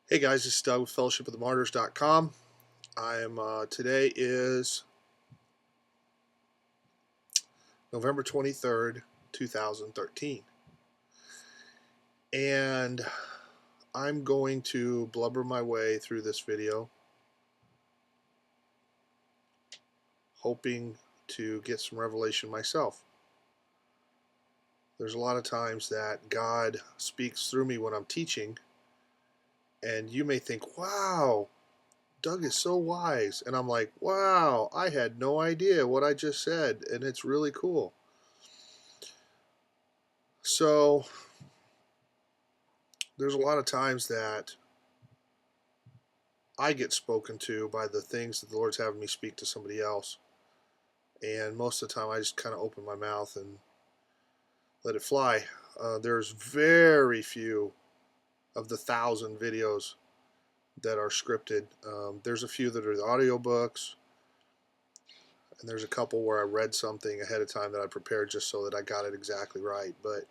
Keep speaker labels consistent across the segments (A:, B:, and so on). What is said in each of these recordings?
A: Hey guys, this is Doug with Fellowship of the Martyrs.com. Today is November 23rd, 2013. And I'm going to blubber my way through this video, hoping to get some revelation myself. There's a lot of times that God speaks through me when I'm teaching, and you may think, wow, Doug is so wise. And I'm like, wow, I had no idea what I just said, and it's really cool. So there's a lot of times that I get spoken to by the things that the Lord's having me speak to somebody else. And most of the time I just kind of open my mouth and let it fly. There's very few of the 1,000 videos that are scripted. There's a few that are the audiobooks, and there's a couple where I read something ahead of time that I prepared just so that I got it exactly right. But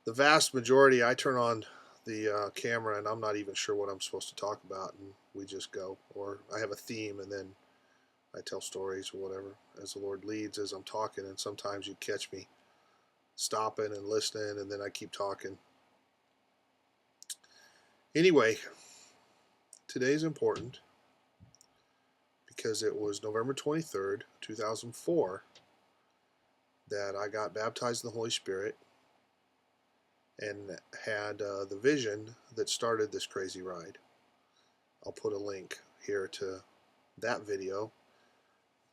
A: the vast majority, I turn on the camera and I'm not even sure what I'm supposed to talk about, and we just go. Or I have a theme and then I tell stories or whatever as the Lord leads as I'm talking, and sometimes you catch me stopping and listening, and then I keep talking. Anyway, today's important because it was November 23rd, 2004 that I got baptized in the Holy Spirit and had the vision that started this crazy ride. I'll put a link here to that video.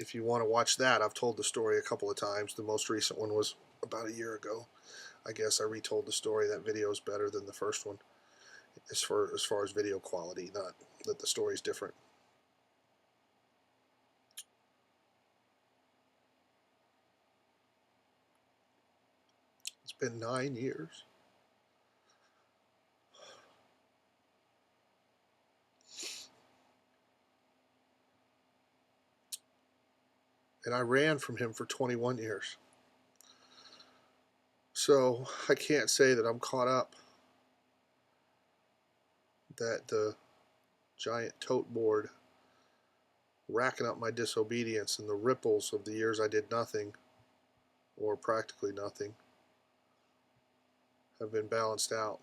A: If you want to watch that, I've told the story a couple of times. The most recent one was about a year ago. I guess I retold the story. That video is better than the first one as far as video quality, not that the story is different. It's been 9 years. And I ran from him for 21 years. So I can't say that I'm caught up, that the giant tote board racking up my disobedience and the ripples of the years I did nothing, or practically nothing, have been balanced out.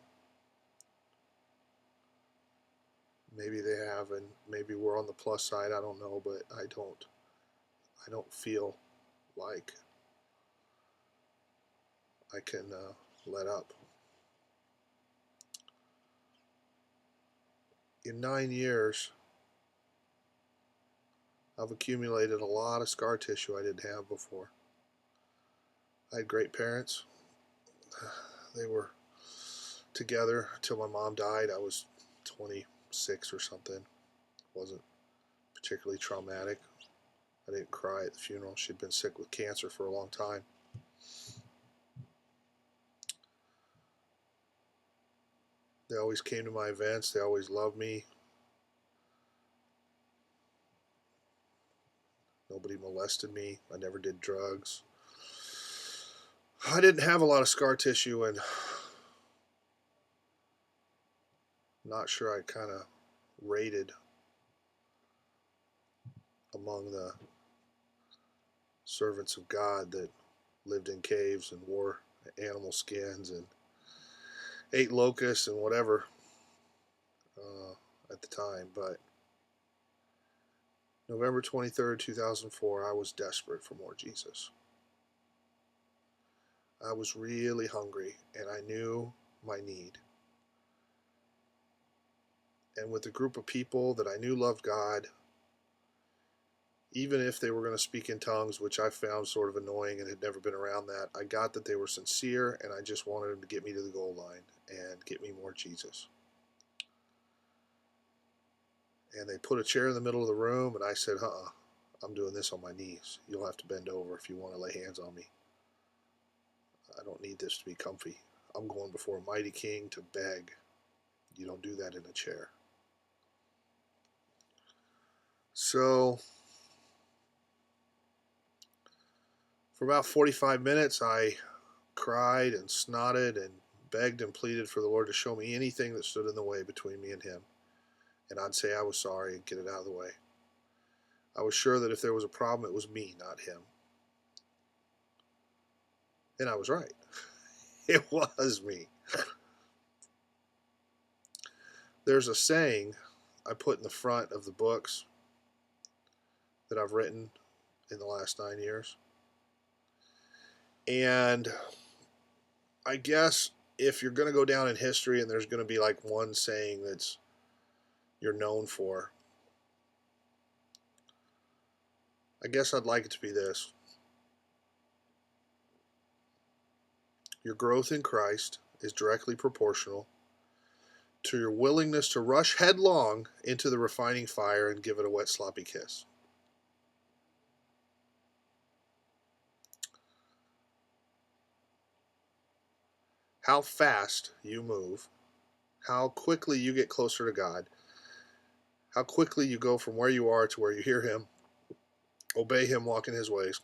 A: Maybe they have, and maybe we're on the plus side. I don't know, but I don't feel like I can let up. In 9 years, I've accumulated a lot of scar tissue I didn't have before. I had great parents. They were together until my mom died. I was 26 or something. It wasn't particularly traumatic. I didn't cry at the funeral. She'd been sick with cancer for a long time. They always came to my events. They always loved me. Nobody molested me. I never did drugs. I didn't have a lot of scar tissue, and I'm not sure I kind of rated among the servants of God that lived in caves and wore animal skins and ate locusts and whatever at the time. But November 23rd, 2004, I was desperate for more Jesus. I was really hungry, and I knew my need. And with a group of people that I knew loved God, even if they were going to speak in tongues, which I found sort of annoying and had never been around that, I got that they were sincere, and I just wanted them to get me to the goal line and get me more Jesus. And they put a chair in the middle of the room, and I said, I'm doing this on my knees. You'll have to bend over if you want to lay hands on me. I don't need this to be comfy. I'm going before a mighty king to beg. You don't do that in a chair. So for about 45 minutes, I cried and snotted and begged and pleaded for the Lord to show me anything that stood in the way between me and him. And I'd say I was sorry and get it out of the way. I was sure that if there was a problem, it was me, not him. And I was right. It was me. There's a saying I put in the front of the books that I've written in the last 9 years. And I guess if you're going to go down in history and there's going to be like one saying that's you're known for, I guess I'd like it to be this. Your growth in Christ is directly proportional to your willingness to rush headlong into the refining fire and give it a wet, sloppy kiss. How fast you move, how quickly you get closer to God, how quickly you go from where you are to where you hear him, obey him, walk in his ways,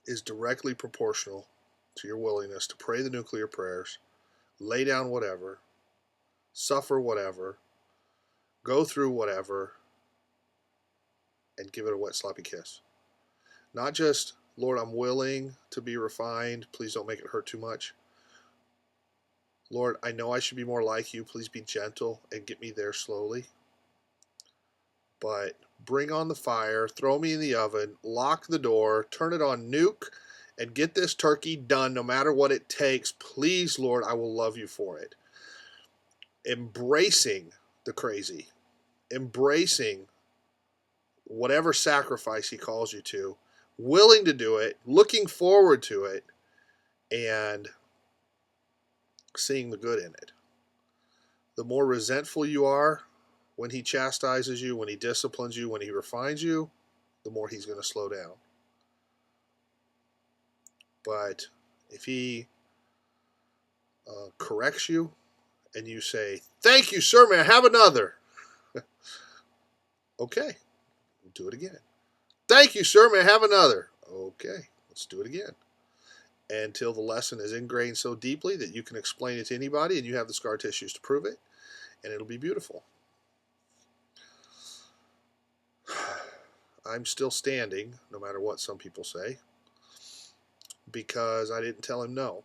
A: is directly proportional to your willingness to pray the nuclear prayers, lay down whatever, suffer whatever, go through whatever, and give it a wet, sloppy kiss. Not just, Lord, I'm willing to be refined. Please don't make it hurt too much. Lord, I know I should be more like you. Please be gentle and get me there slowly. But bring on the fire, throw me in the oven, lock the door, turn it on nuke, and get this turkey done no matter what it takes. Please, Lord, I will love you for it. Embracing the crazy, embracing whatever sacrifice he calls you to, willing to do it, looking forward to it, and seeing the good in it. The more resentful you are when he chastises you, when he disciplines you, when he refines you, the more he's going to slow down. But if he corrects you and you say, thank you, sir, may I have another? Okay, we'll do it again. Thank you, sir, may I have another? Okay, let's do it again. Until the lesson is ingrained so deeply that you can explain it to anybody and you have the scar tissues to prove it, and it'll be beautiful. I'm still standing, no matter what some people say, because I didn't tell him no.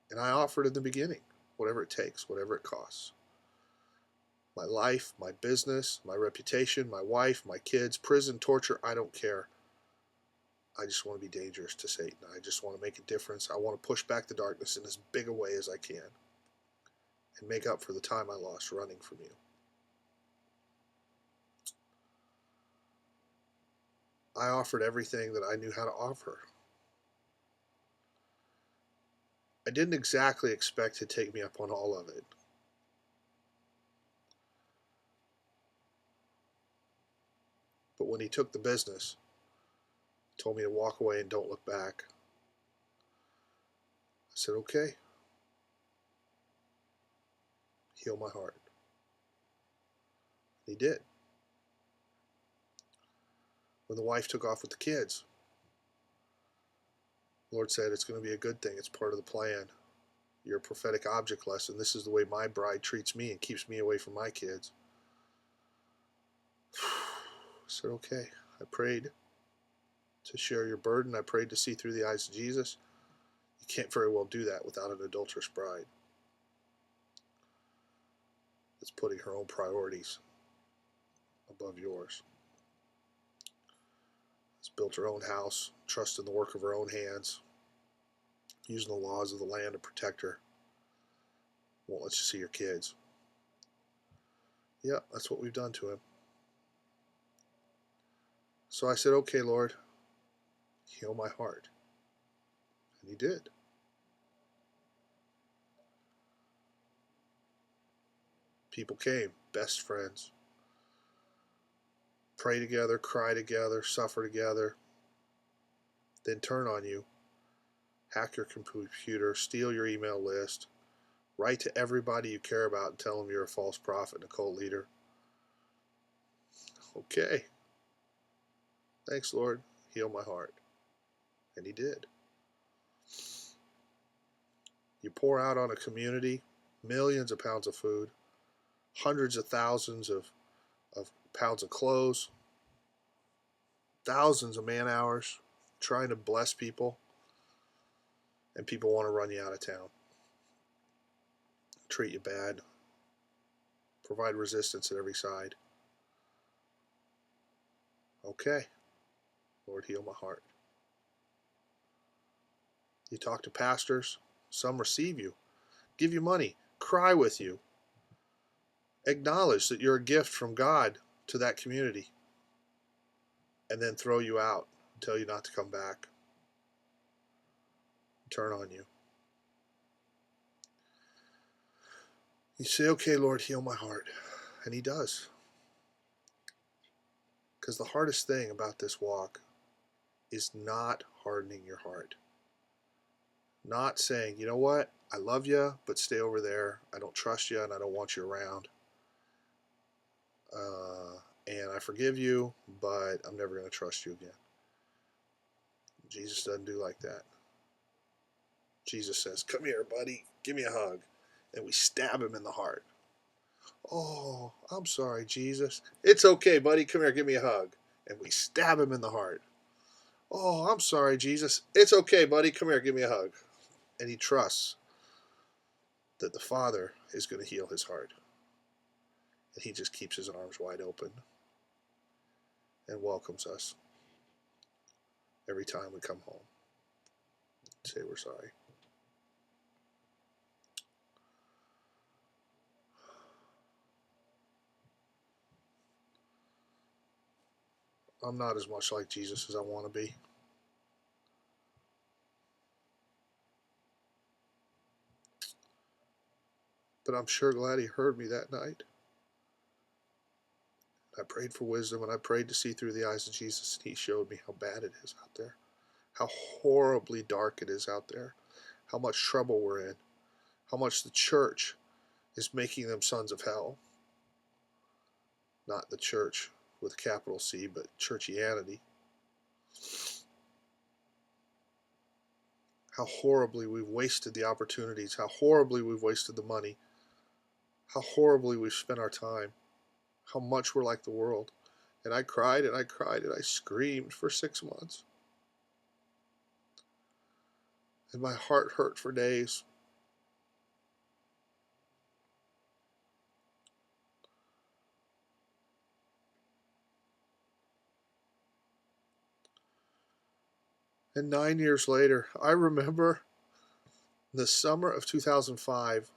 A: And I offered in the beginning, whatever it takes, whatever it costs. My life, my business, my reputation, my wife, my kids, prison, torture, I don't care. I just want to be dangerous to Satan. I just want to make a difference. I want to push back the darkness in as big a way as I can and make up for the time I lost running from you. I offered everything that I knew how to offer. I didn't exactly expect to take me up on all of it. But when he took the business, told me to walk away and don't look back, I said, okay, heal my heart. He did. When the wife took off with the kids, the Lord said, it's going to be a good thing. It's part of the plan. You're a prophetic object lesson. This is the way my bride treats me and keeps me away from my kids. I said, okay. I prayed to share your burden. I prayed to see through the eyes of Jesus. You can't very well do that without an adulterous bride that's putting her own priorities above yours. Has built her own house, trust in the work of her own hands, using the laws of the land to protect her. Won't let you see your kids. Yeah, that's what we've done to him. So I said, okay, Lord, heal my heart. And he did. People came, best friends. Pray together, cry together, suffer together, then turn on you, hack your computer, steal your email list, write to everybody you care about and tell them you're a false prophet and a cult leader. Okay. Thanks, Lord. Heal my heart. And he did. You pour out on a community millions of pounds of food, hundreds of thousands of pounds of clothes, thousands of man hours trying to bless people, and people want to run you out of town, treat you bad, provide resistance at every side. Okay, Lord, heal my heart. You talk to pastors, some receive you, give you money, cry with you, acknowledge that you're a gift from God to that community, and then throw you out and tell you not to come back, turn on you. You say, okay, Lord, heal my heart. And he does. Because the hardest thing about this walk is not hardening your heart. Not saying, you know what, I love you, but stay over there. I don't trust you and I don't want you around. And I forgive you, but I'm never going to trust you again. Jesus doesn't do like that. Jesus says, come here, buddy, give me a hug. And we stab him in the heart. Oh, I'm sorry, Jesus. It's okay, buddy, come here, give me a hug. And we stab him in the heart. Oh, I'm sorry, Jesus. It's okay, buddy, come here, give me a hug. And he trusts that the Father is going to heal his heart. And he just keeps his arms wide open and welcomes us every time we come home. Say we're sorry. I'm not as much like Jesus as I want to be. But I'm sure glad he heard me that night. I prayed for wisdom, and I prayed to see through the eyes of Jesus, and he showed me how bad it is out there, how horribly dark it is out there, how much trouble we're in, how much the church is making them sons of hell. Not the church with a capital C, but churchianity. How horribly we've wasted the opportunities, how horribly we've wasted the money, how horribly we've spent our time, how much we're like the world. And I cried and I cried and I screamed for 6 months. And my heart hurt for days. And 9 years later, I remember the summer of 2005,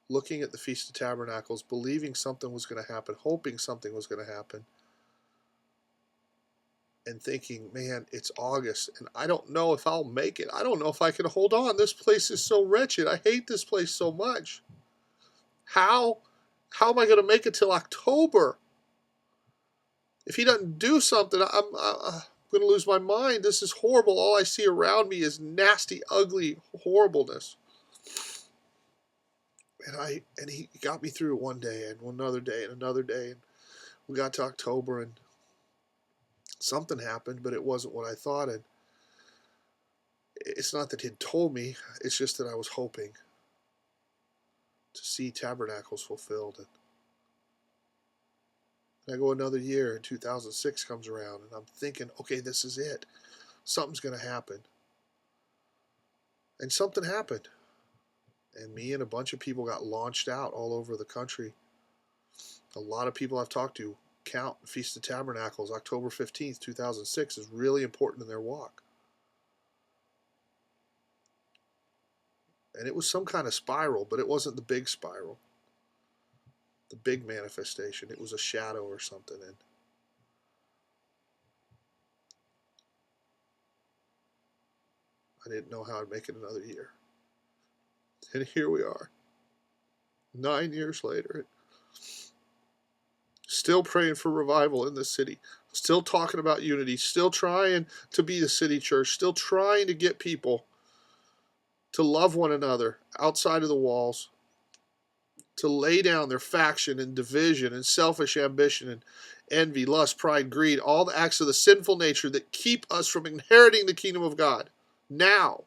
A: looking at the Feast of Tabernacles, believing something was going to happen, hoping something was going to happen, and thinking, man, it's August, and I don't know if I'll make it. I don't know if I can hold on. This place is so wretched. I hate this place so much. How am I going to make it till October? If he doesn't do something, I'm going to lose my mind. This is horrible. All I see around me is nasty, ugly horribleness. And he got me through one day and another day and another day. And we got to October and something happened, but it wasn't what I thought. And it's not that he'd told me. It's just that I was hoping to see tabernacles fulfilled. And I go another year, and 2006 comes around, and I'm thinking, okay, this is it. Something's going to happen. And something happened. And me and a bunch of people got launched out all over the country. A lot of people I've talked to count Feast of Tabernacles, October 15th, 2006, is really important in their walk. And it was some kind of spiral, but it wasn't the big spiral, the big manifestation. It was a shadow or something. And I didn't know how I'd make it another year. And here we are, 9 years later, still praying for revival in the city, still talking about unity, still trying to be the city church, still trying to get people to love one another outside of the walls, to lay down their faction and division and selfish ambition envy, lust, pride, greed, all the acts of the sinful nature that keep us from inheriting the kingdom of God. Now.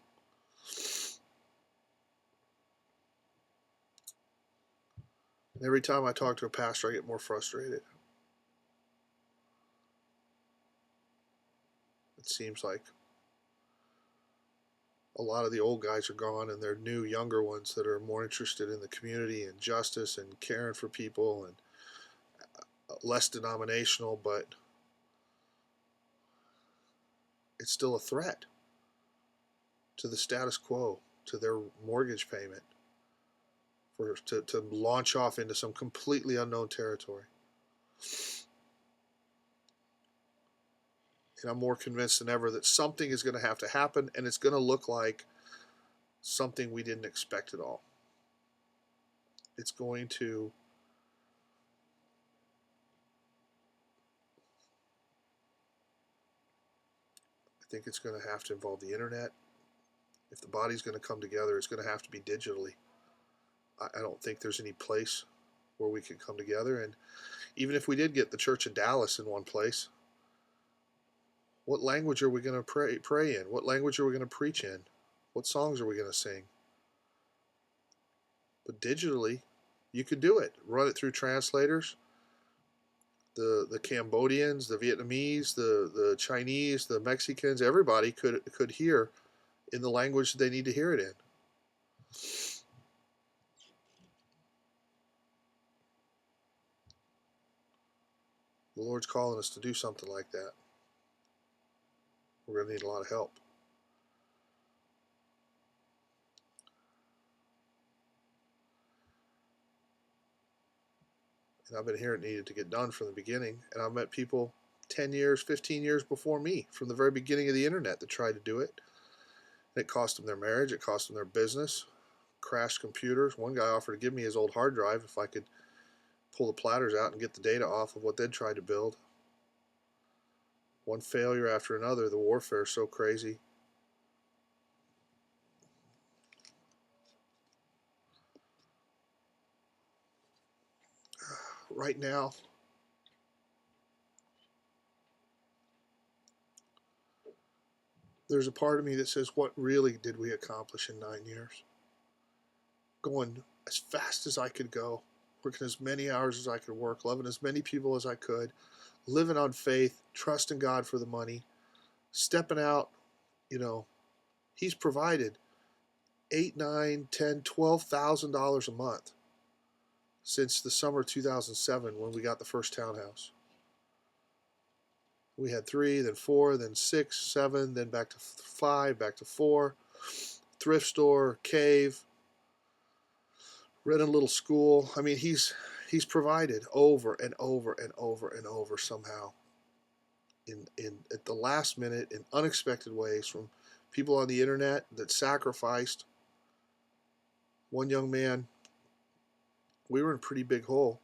A: And every time I talk to a pastor, I get more frustrated. It seems like a lot of the old guys are gone, and they're new, younger ones that are more interested in the community and justice and caring for people, and less denominational, but it's still a threat to the status quo, to their mortgage payment, to launch off into some completely unknown territory. And I'm more convinced than ever that something is going to have to happen, and it's going to look like something we didn't expect at all. It's going to I think it's going to have to involve the internet. If the body's going to come together, it's going to have to be digitally. I don't think there's any place where we can come together. And even if we did get the church in Dallas in one place, what language are we going to pray in? What language are we going to preach in? What songs are we going to sing? But digitally, you could do it. Run it through translators. The Cambodians, the Vietnamese, the Chinese, the Mexicans, everybody could hear in the language they need to hear it in. The Lord's calling us to do something like that. We're going to need a lot of help. And I've been hearing it needed to get done from the beginning. And I've met people 10 years, 15 years before me from the very beginning of the internet that tried to do it. And it cost them their marriage. It cost them their business. Crashed computers. One guy offered to give me his old hard drive if I could pull the platters out and get the data off of what they'd tried to build. One failure after another. The warfare is so crazy. Right now, there's a part of me that says, what really did we accomplish in 9 years? Going as fast as I could go, working as many hours as I could work, loving as many people as I could, living on faith, trusting God for the money, stepping out. He's provided $8, $9, $10, $12,000 a month since the summer of 2007 when we got the first townhouse. We had 3, then 4, then 6, 7, then back to 5, back to 4. Thrift store, cave, rented a little school. I mean, he's provided over and over and over and over somehow. In at the last minute, in unexpected ways, from people on the internet that sacrificed. One young man, we were in a pretty big hole,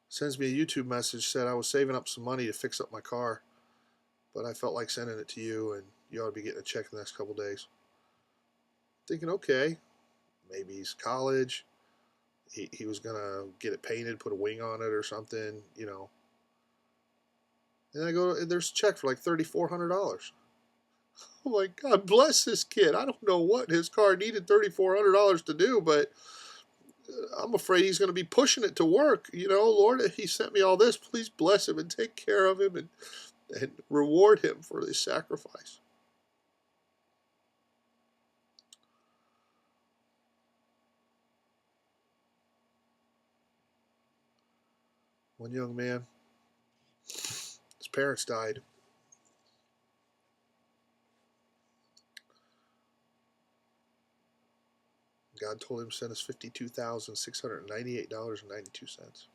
A: sends me a YouTube message, said I was saving up some money to fix up my car, but I felt like sending it to you, and you ought to be getting a check in the next couple days. Thinking, okay, maybe he's college. He was going to get it painted, put a wing on it or something, And I go, and there's a check for like $3,400. I'm like, God bless this kid. I don't know what his car needed $3,400 to do, but I'm afraid he's going to be pushing it to work. Lord, if he sent me all this, please bless him and take care of him and reward him for his sacrifice. One young man, his parents died. God told him to send us $52,698.92.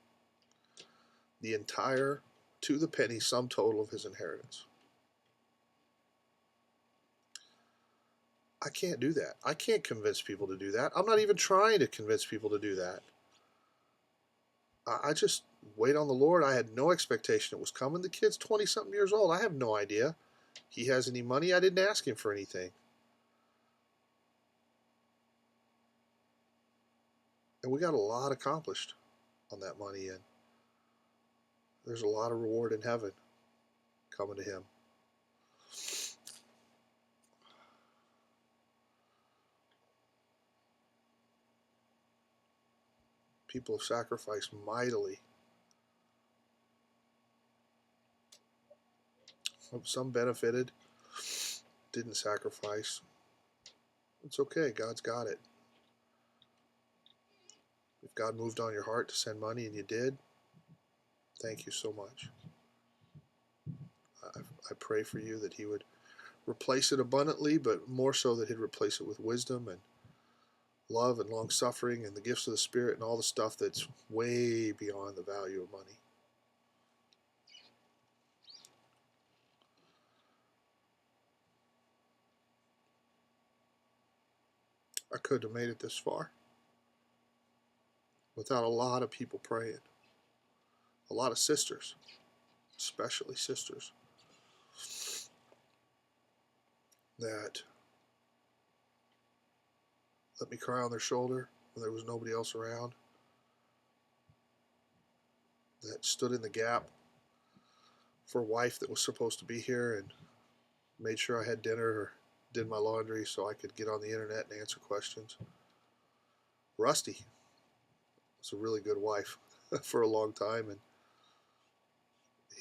A: The entire, to the penny, sum total of his inheritance. I can't do that. I can't convince people to do that. I'm not even trying to convince people to do that. I just wait on the Lord. I had no expectation it was coming. The kid's 20-something years old. I have no idea he has any money. I didn't ask him for anything. And we got a lot accomplished on that money. And there's a lot of reward in heaven coming to him. People have sacrificed mightily. Some benefited, didn't sacrifice. It's okay. God's got it. If God moved on your heart to send money and you did, thank you so much. I pray for you that he would replace it abundantly, but more so that he'd replace it with wisdom and love and long suffering and the gifts of the Spirit and all the stuff that's way beyond the value of money. I couldn't have made it this far without a lot of people praying. A lot of sisters, especially sisters, that let me cry on their shoulder when there was nobody else around, that stood in the gap for a wife that was supposed to be here and made sure I had dinner or did my laundry so I could get on the internet and answer questions. Rusty was a really good wife for a long time, and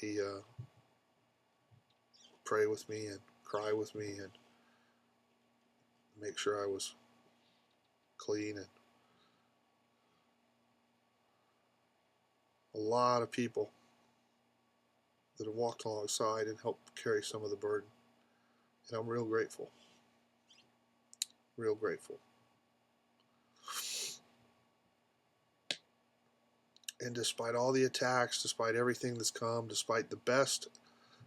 A: he pray with me and cry with me and make sure I was clean. And a lot of people that have walked alongside and helped carry some of the burden. And I'm real grateful. Real grateful. And despite all the attacks, despite everything that's come, despite the best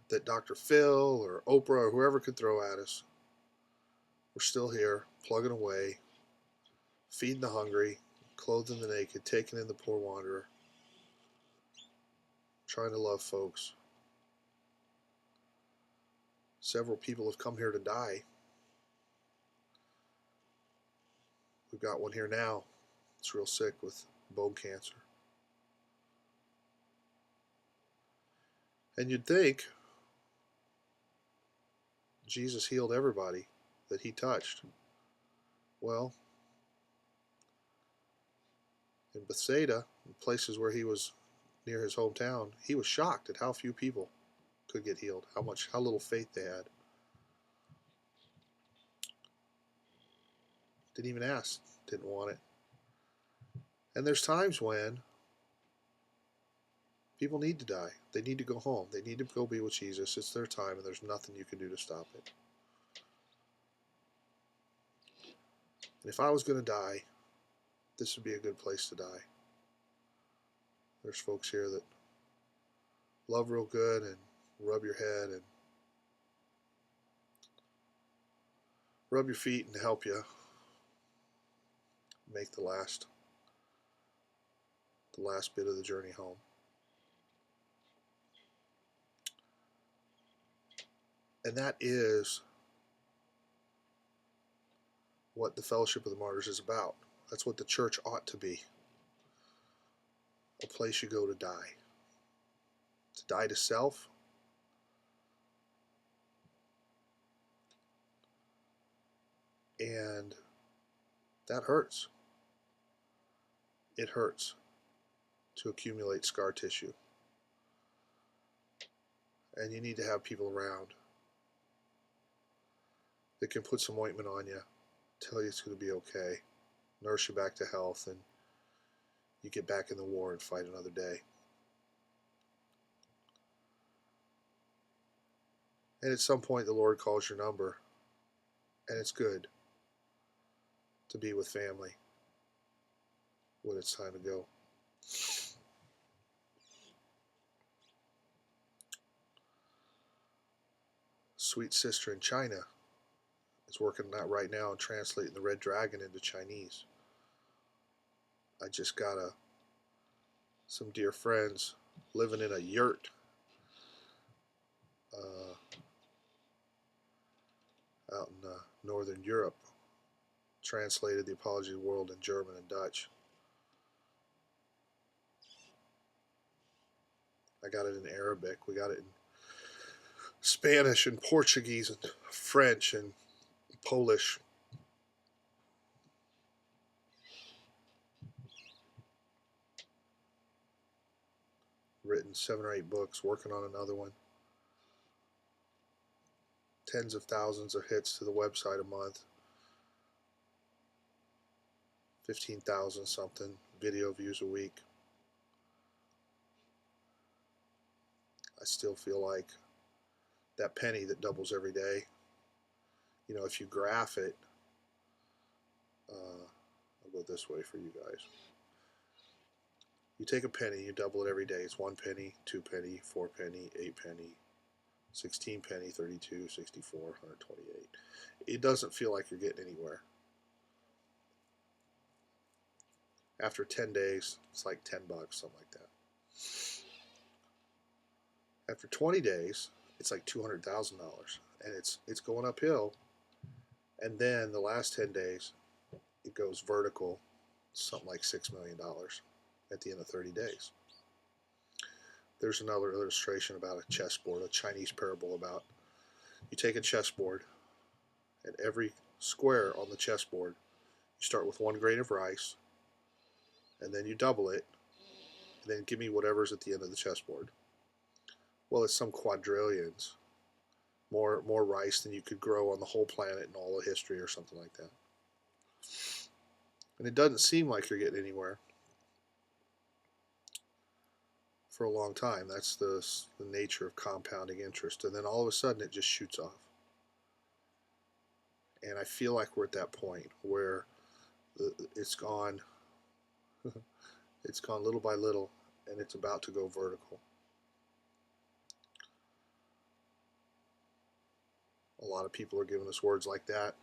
A: that Dr. Phil or Oprah or whoever could throw at us, we're still here, plugging away, feeding the hungry, clothing the naked, taking in the poor wanderer, trying to love folks. Several people have come here to die. We've got one here now. It's real sick with bone cancer. And you'd think Jesus healed everybody that he touched. Well, in Bethsaida, in places where he was near his hometown, he was shocked at how few people could get healed, how little faith they had. Didn't even ask, didn't want it. And there's times when people need to die. They need to go home. They need to go be with Jesus. It's their time, and there's nothing you can do to stop it. And if I was going to die, this would be a good place to die. There's folks here that love real good and rub your head and rub your feet and help you make the last bit of the journey home. And that is what the Fellowship of the Martyrs is about. That's what the church ought to be. A place you go to die. To die to self. And that hurts. It hurts to accumulate scar tissue. And you need to have people around that can put some ointment on you, tell you it's going to be okay, nurse you back to health, and you get back in the war and fight another day. And at some point the Lord calls your number, and it's good to be with family when it's time to go. Sweet sister in China is working on that right now and translating the Red Dragon into Chinese. I just got some dear friends living in a yurt out in Northern Europe, translated the Apology of the World in German and Dutch. I got it in Arabic. We got it in Spanish and Portuguese and French and Polish. Written 7 or 8 books, working on another one. Tens of thousands of hits to the website a month. 15,000 something video views a week. I still feel like that penny that doubles every day, you know, if you graph it, I'll go this way for you guys. You take a penny, you double it every day. It's 1 penny, 2 penny, 4 penny, 8 penny, 16 penny, 32, 64, 128. It doesn't feel like you're getting anywhere. After 10 days, it's like $10, something like that. After 20 days, it's like $200,000, and it's going uphill. And then the last 10 days, it goes vertical, something like $6 million at the end of 30 days. There's another illustration about a chessboard, a Chinese parable about you take a chessboard, and every square on the chessboard, you start with 1 grain of rice, and then you double it, and then give me whatever's at the end of the chessboard. Well, it's some quadrillions, more rice than you could grow on the whole planet in all of history or something like that. And it doesn't seem like you're getting anywhere for a long time. That's the nature of compounding interest. And then all of a sudden it just shoots off. And I feel like we're at that point where it's gone it's gone little by little, and it's about to go vertical. A lot of people are giving us words like that.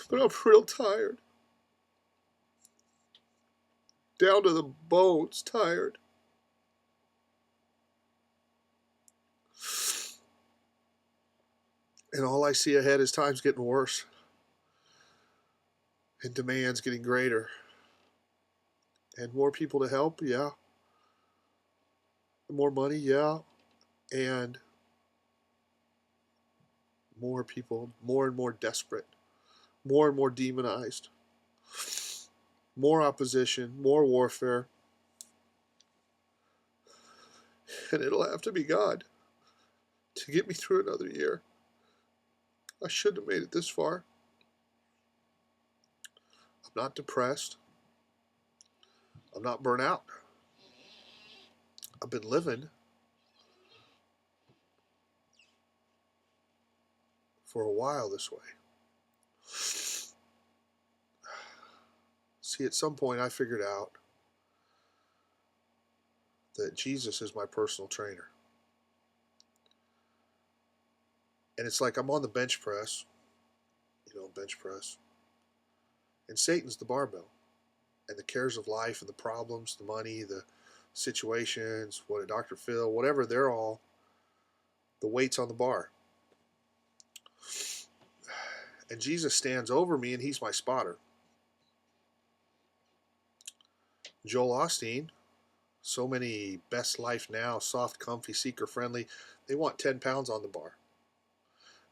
A: But I'm real tired. Down to the bones tired. And all I see ahead is time's getting worse. And demand's getting greater. And more people to help, yeah. More money, yeah. And more people, more and more desperate. More and more demonized. More opposition, more warfare. And it'll have to be God to get me through another year. I shouldn't have made it this far. I'm not depressed. I'm not burnt out. I've been living for a while this way. See, at some point I figured out that Jesus is my personal trainer. And it's like I'm on the bench press, bench press. And Satan's the barbell. And the cares of life and the problems, the money, the situations, what a Dr. Phil, whatever, they're all the weights on the bar. And Jesus stands over me and he's my spotter. Joel Osteen, so many best life now, soft, comfy, seeker friendly, they want 10 pounds on the bar.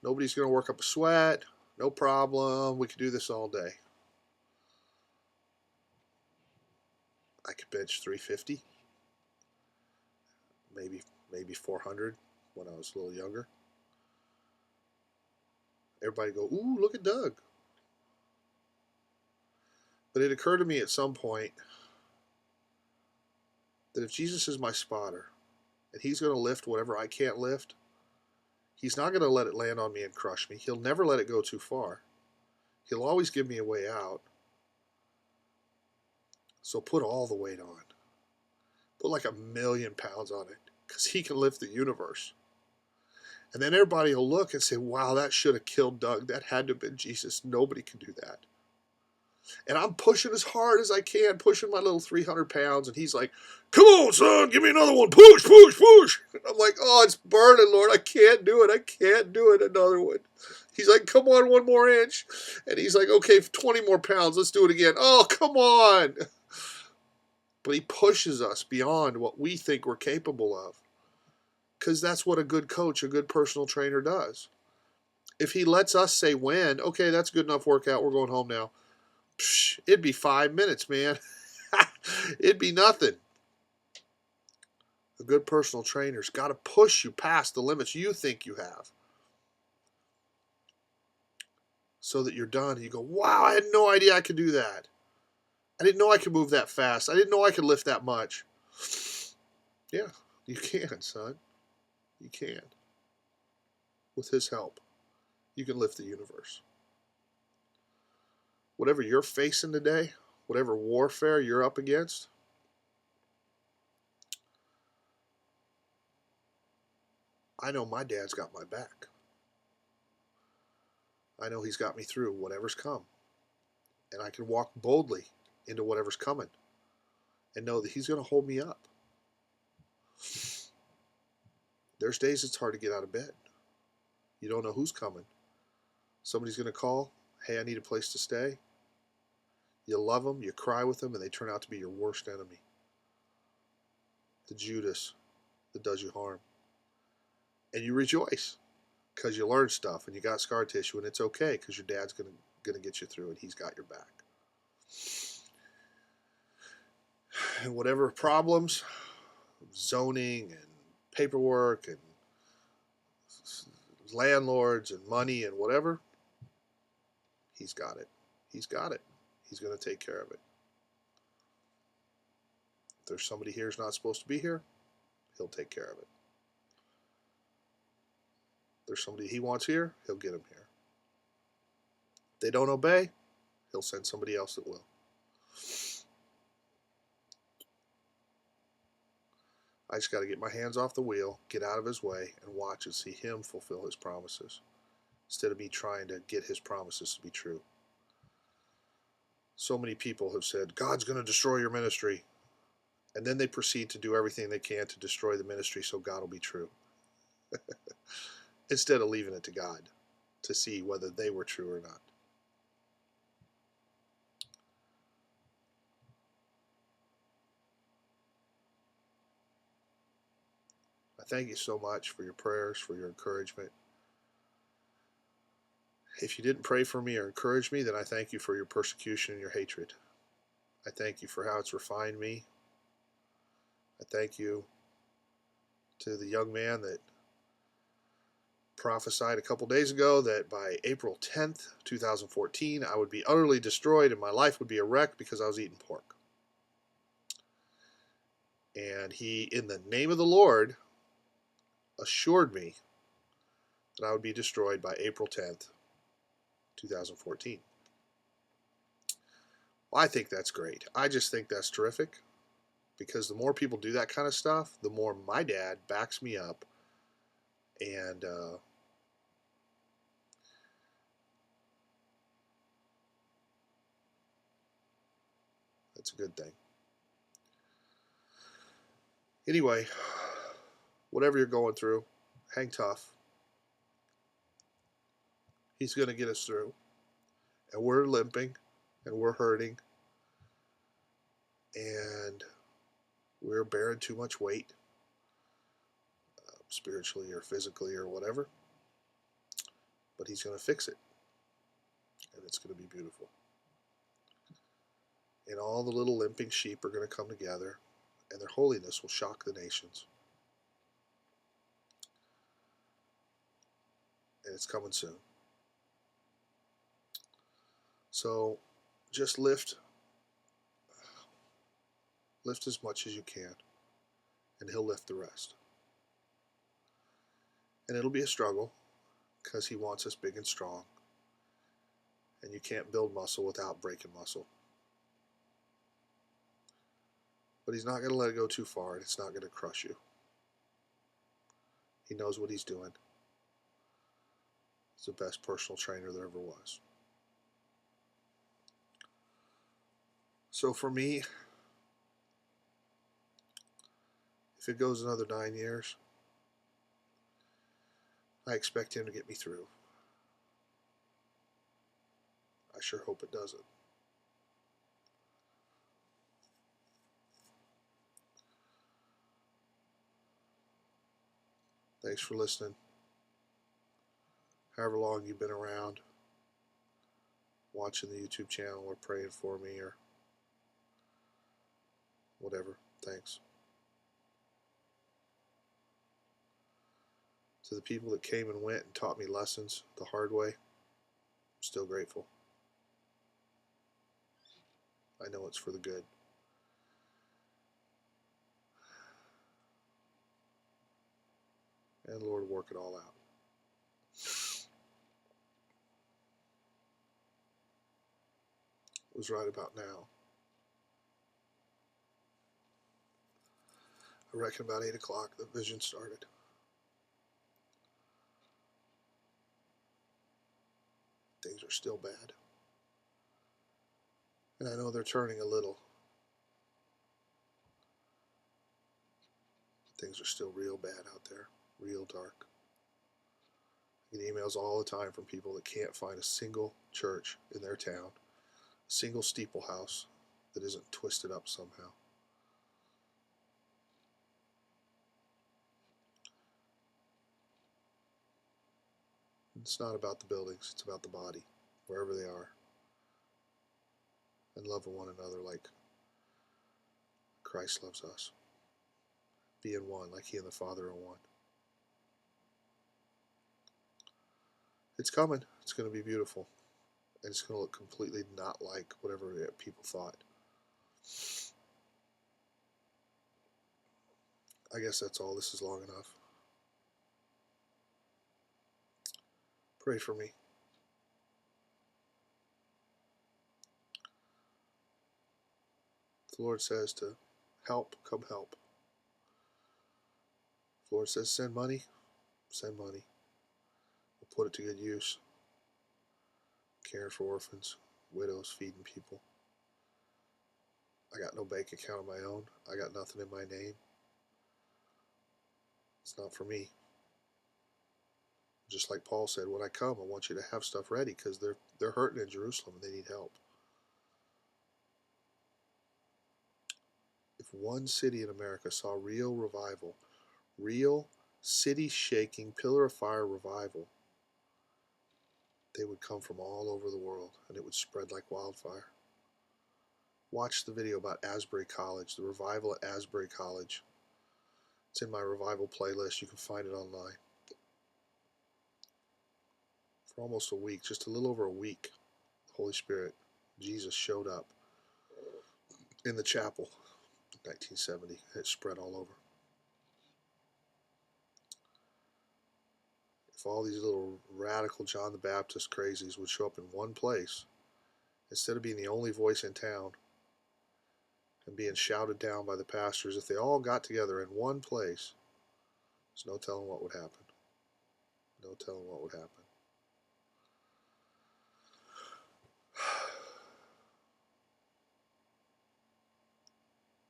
A: Nobody's going to work up a sweat, no problem, we could do this all day. I could bench 350, maybe 400 when I was a little younger. Everybody go, ooh, look at Doug. But it occurred to me at some point that if Jesus is my spotter and he's going to lift whatever I can't lift, he's not going to let it land on me and crush me. He'll never let it go too far. He'll always give me a way out. So put all the weight on. Put like 1,000,000 pounds on it, because he can lift the universe. And then everybody will look and say, wow, that should have killed Doug. That had to have been Jesus. Nobody can do that. And I'm pushing as hard as I can, pushing my little 300 pounds. And he's like, come on, son, give me another one. Push, push, push. And I'm like, oh, it's burning, Lord. I can't do it. I can't do it. Another one. He's like, come on, 1 more inch. And he's like, okay, 20 more pounds. Let's do it again. Oh, come on. But he pushes us beyond what we think we're capable of. Because that's what a good coach, a good personal trainer does. If he lets us say when, okay, that's good enough workout. We're going home now. Psh, it'd be 5 minutes, man. It'd be nothing. A good personal trainer's got to push you past the limits you think you have, so that you're done and you go, wow, I had no idea I could do that. I didn't know I could move that fast. I didn't know I could lift that much. Yeah, you can, son. You can. With his help, you can lift the universe. Whatever you're facing today, whatever warfare you're up against, I know my dad's got my back. I know he's got me through whatever's come. And I can walk boldly into whatever's coming and know that he's going to hold me up. There's days it's hard to get out of bed. You don't know who's coming. Somebody's going to call, hey, I need a place to stay. You love them, you cry with them, and they turn out to be your worst enemy. The Judas that does you harm. And you rejoice because you learned stuff and you got scar tissue, and it's okay because your dad's going to get you through and he's got your back. And whatever problems, zoning and paperwork and landlords and money and whatever, he's got it. He's got it. He's going to take care of it. If there's somebody here who's not supposed to be here, he'll take care of it. If there's somebody he wants here, he'll get them here. If they don't obey, he'll send somebody else that will. I just got to get my hands off the wheel, get out of his way, and watch and see him fulfill his promises, instead of me trying to get his promises to be true. So many people have said, God's going to destroy your ministry. And then they proceed to do everything they can to destroy the ministry so God will be true. Instead of leaving it to God to see whether they were true or not. I thank you so much for your prayers, for your encouragement. If you didn't pray for me or encourage me, then I thank you for your persecution and your hatred. I thank you for how it's refined me. I thank you to the young man that prophesied a couple days ago that by April 10th, 2014, I would be utterly destroyed and my life would be a wreck because I was eating pork. And he, in the name of the Lord, assured me that I would be destroyed by April 10th, 2014. Well, I think that's great. I just think that's terrific, because the more people do that kind of stuff, the more my dad backs me up, and that's a good thing. Anyway, whatever you're going through, hang tough. He's going to get us through. And we're limping, and we're hurting, and we're bearing too much weight, spiritually or physically or whatever. But he's going to fix it, and it's going to be beautiful. And all the little limping sheep are going to come together, and their holiness will shock the nations. And it's coming soon. So just lift as much as you can, and he'll lift the rest. And it'll be a struggle, because he wants us big and strong. And you can't build muscle without breaking muscle. But he's not going to let it go too far, and it's not going to crush you. He knows what he's doing. He's the best personal trainer there ever was. So for me, if it goes another 9 years, I expect him to get me through. I sure hope it doesn't. Thanks for listening. However long you've been around, watching the YouTube channel or praying for me or whatever. Thanks. To the people that came and went and taught me lessons the hard way, I'm still grateful. I know it's for the good. And the Lord will work it all out. It was right about now. I reckon about 8 o'clock the vision started. Things are still bad. And I know they're turning a little. Things are still real bad out there. Real dark. I get emails all the time from people that can't find a single church in their town, a single steeple house that isn't twisted up somehow. It's not about the buildings, it's about the body, wherever they are. And loving one another like Christ loves us. Being one, like He and the Father are one. It's coming. It's going to be beautiful. And it's going to look completely not like whatever people thought. I guess that's all. This is long enough. Pray for me. The Lord says to help, come help. The Lord says send money, send money. We'll put it to good use. Caring for orphans, widows, feeding people. I got no bank account of my own. I got nothing in my name. It's not for me. Just like Paul said, when I come, I want you to have stuff ready because they're hurting in Jerusalem and they need help. If one city in America saw real revival, real city-shaking, pillar of fire revival, they would come from all over the world and it would spread like wildfire. Watch the video about Asbury College, the revival at Asbury College. It's in my revival playlist. You can find it online. For almost a week, just a little over a week, the Holy Spirit, Jesus showed up in the chapel in 1970. It spread all over. If all these little radical John the Baptist crazies would show up in one place, instead of being the only voice in town and being shouted down by the pastors, if they all got together in one place, there's no telling what would happen. No telling what would happen.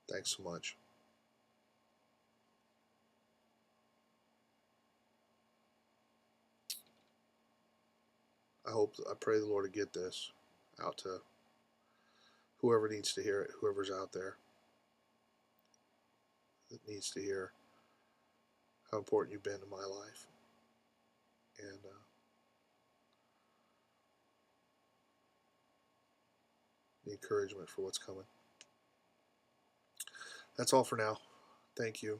A: Thanks so much. I pray the Lord to get this out to whoever needs to hear it, whoever's out there that needs to hear how important you've been in my life. And the encouragement for what's coming. That's all for now. Thank you.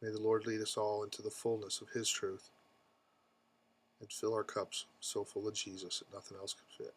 A: May the Lord lead us all into the fullness of His truth and fill our cups so full of Jesus that nothing else can fit.